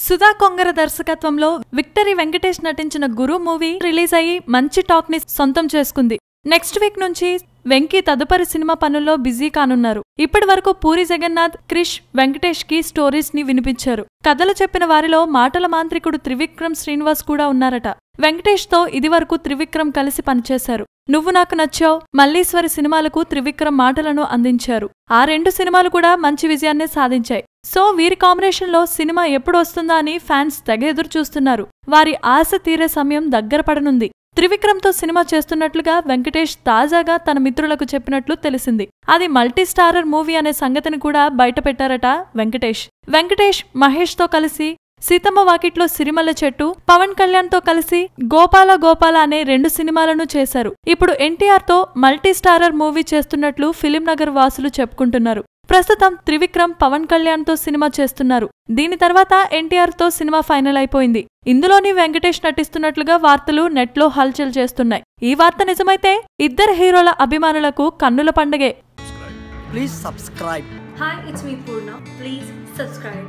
సుధా కొంగర దర్శకత్వంలో విక్టరీ వెంకటేష్ నటించిన గురు movie release అయ్యి మంచి టాక్ ని సొంతం చేసుకుంది. నెక్స్ట్ వీక్ నుంచి వెంకీ తదుపరి సినిమా పనుల్లో బిజీ కానున్నారు. ఇప్పటి వరకు పూరి జగన్నాథ్, క్రిష్, వెంకటేష్ కి స్టోరీస్ ని వినిపించారు. కథలు చెప్పిన వారిలో మాటల మాంత్రికుడు త్రివిక్రమ్ శ్రీనివాస్ కూడా ఉన్నారట. వెంకటేష్ తో ఇదివరకు త్రివిక్రమ్ కలిసి పనిచేశారు. నువ్వు నాకు నచ్చావ్, మల్లీశ్వరి సినిమాలకు త్రివిక్రమ్ మాటలను అందించారు. ఆ 2 సినిమాలు కూడా మంచి విజయాన్నే సాధించాయి. సో వీరి కాంబినేషన్ లో సినిమా ఎప్పుడు వస్తుందా అని ఫ్యాన్స్ తెగ ఎదురు చూస్తున్నారు. వారి ఆశ తీరే సమయం దగ్గర పడనుంది. త్రివిక్రమ్ తో సినిమా చేస్తున్నట్లుగా వెంకటేష్ తాజాగా తన మిత్రులకు చెప్పినట్లు తెలిసింది. అది మల్టీ స్టారర్ మూవీ అనే సంగతిని కూడా బయటపెట్టారట వెంకటేష్ మహేష్ తో కలిసి సీతమ్మ వాకిట్లో సిరిమల్ల చెట్టు, పవన్ కళ్యాణ్ తో కలిసి గోపాల గోపాల అనే 2 సినిమాలను చేశారు. ఇప్పుడు ఎన్టీఆర్ తో మల్టీ స్టారర్ మూవీ చేస్తున్నట్లు ఫిలిం నగర్ వాసులు చెప్పుకుంటున్నారు. ప్రస్తుతం త్రివిక్రమ్ పవన్ కళ్యాణ్ తో సినిమా చేస్తున్నారు. దీని తర్వాత ఎన్టీఆర్ తో సినిమా ఫైనల్ అయిపోయింది. ఇందులోని వెంకటేష్ నటిస్తున్నట్లుగా వార్తలు నెట్లో హల్చల్ చేస్తున్నాయి. ఈ వార్త నిజమైతే ఇద్దరు హీరోల అభిమానులకు కన్నుల పండగే. Please subscribe. Hi, it's me Purna. Please subscribe.